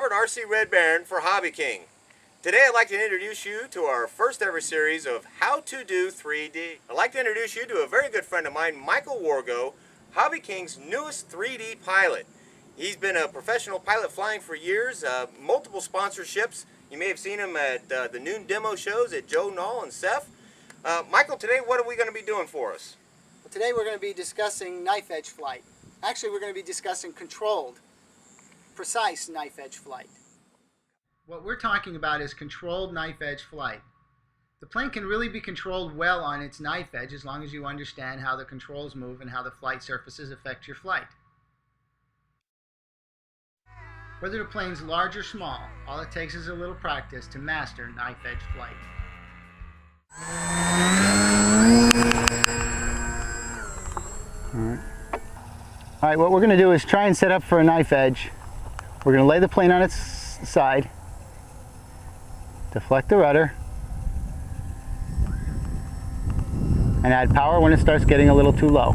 Robert RCRedBaron for HobbyKing. Today I'd like to introduce you to our first ever series of How to Do 3D. I'd like to introduce you to a very good friend of mine, Michael Wargo, HobbyKing's newest 3D pilot. He's been a professional pilot flying for years, multiple sponsorships. You may have seen him at the noon demo shows at Joe, Knoll, and Seth. Michael, today what are we going to be doing for us? Well, today we're going to be discussing knife edge flight. Actually, we're going to be discussing controlled, precise knife edge flight. What we're talking about is controlled knife edge flight. The plane can really be controlled well on its knife edge as long as you understand how the controls move and how the flight surfaces affect your flight. Whether the plane's large or small, all it takes is a little practice to master knife edge flight. All right, what we're going to do is try and set up for a knife edge. We're going to lay the plane on its side, deflect the rudder, and add power when it starts getting a little too low.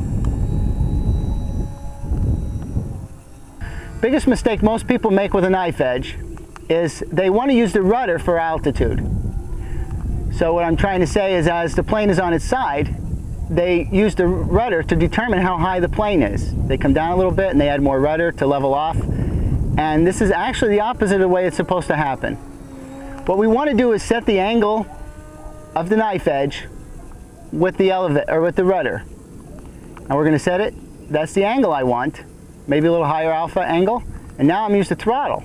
Biggest mistake most people make with a knife edge is they want to use the rudder for altitude. So what I'm trying to say is, as the plane is on its side, they use the rudder to determine how high the plane is. They come down a little bit and they add more rudder to level off. And this is actually the opposite of the way it's supposed to happen. What we want to do is set the angle of the knife edge with the rudder. And we're going to set it, that's the angle I want, maybe a little higher alpha angle. And now I'm using the throttle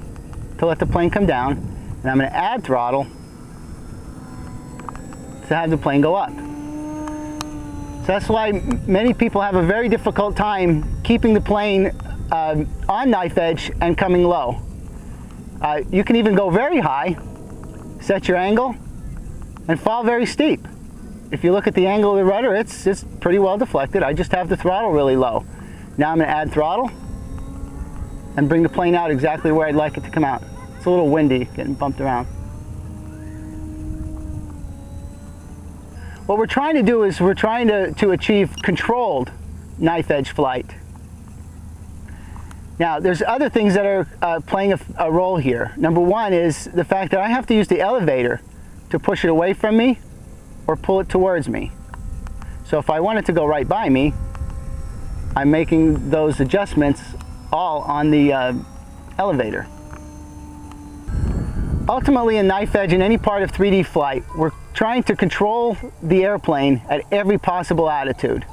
to let the plane come down. And I'm going to add throttle to have the plane go up. So that's why many people have a very difficult time keeping the plane on knife edge and coming low. You can even go very high, set your angle, and fall very steep. If you look at the angle of the rudder, it's pretty well deflected. I just have the throttle really low. Now I'm going to add throttle and bring the plane out exactly where I'd like it to come out. It's a little windy, getting bumped around. What we're trying to do is we're trying to achieve controlled knife edge flight. Now, there's other things that are playing a role here. Number one is the fact that I have to use the elevator to push it away from me or pull it towards me. So if I want it to go right by me, I'm making those adjustments all on the elevator. Ultimately, in knife edge, in any part of 3D flight, we're trying to control the airplane at every possible attitude.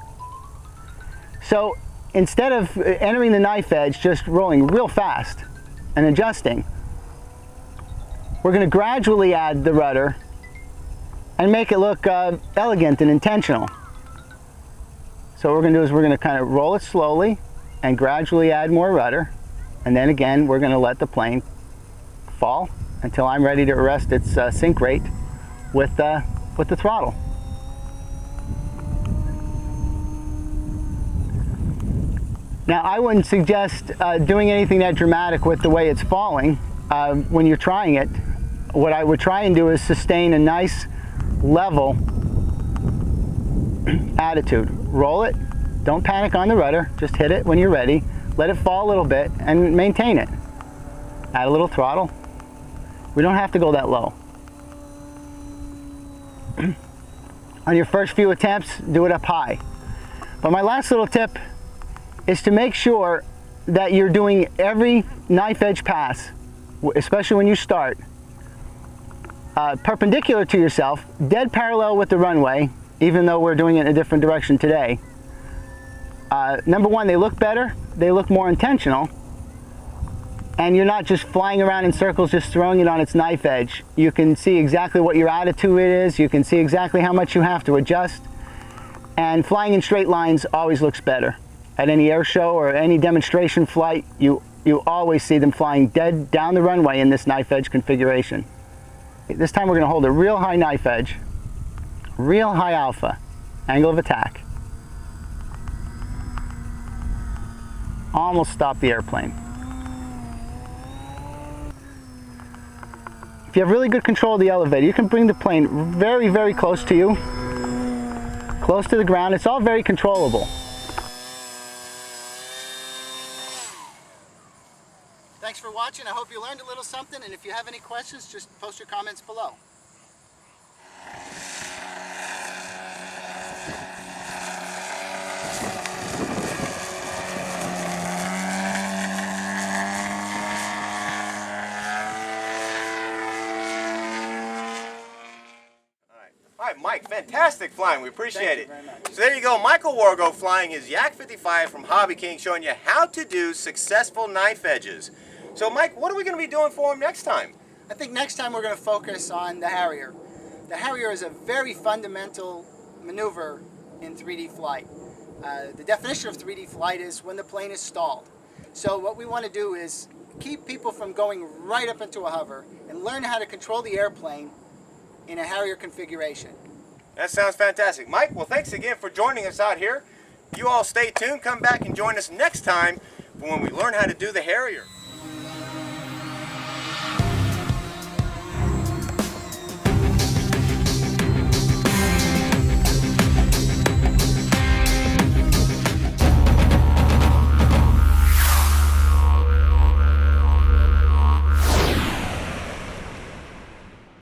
So instead of entering the knife edge, just rolling real fast and adjusting, we're going to gradually add the rudder and make it look elegant and intentional. So what we're going to do is we're going to kind of roll it slowly and gradually add more rudder, and then again we're going to let the plane fall until I'm ready to arrest its sink rate with the throttle. Now, I wouldn't suggest doing anything that dramatic with the way it's falling when you're trying it. What I would try and do is sustain a nice level attitude. Roll it, don't panic on the rudder, just hit it when you're ready, let it fall a little bit and maintain it. Add a little throttle. We don't have to go that low. On your first few attempts, do it up high. But my last little tip is to make sure that you're doing every knife edge pass, especially when you start, perpendicular to yourself, dead parallel with the runway, even though we're doing it in a different direction today. Number one, they look better, they look more intentional, and you're not just flying around in circles just throwing it on its knife edge. You can see exactly what your attitude is, you can see exactly how much you have to adjust, and flying in straight lines always looks better. At any air show or any demonstration flight, you always see them flying dead down the runway in this knife edge configuration. This time we're going to hold a real high knife edge, real high alpha, angle of attack. Almost stop the airplane. If you have really good control of the elevator, you can bring the plane very, very close to you, close to the ground. It's all very controllable. Thanks for watching. I hope you learned a little something, and if you have any questions, just post your comments below. All right, Mike, fantastic flying. We appreciate it. Thank you very much. So there you go, Michael Wargo flying his Yak 55 from HobbyKing, showing you how to do successful knife edges. So Mike, what are we going to be doing for him next time? I think next time we're going to focus on the Harrier. The Harrier is a very fundamental maneuver in 3D flight. The definition of 3D flight is when the plane is stalled. So what we want to do is keep people from going right up into a hover and learn how to control the airplane in a Harrier configuration. That sounds fantastic. Mike, well, thanks again for joining us out here. You all stay tuned. Come back and join us next time when we learn how to do the Harrier.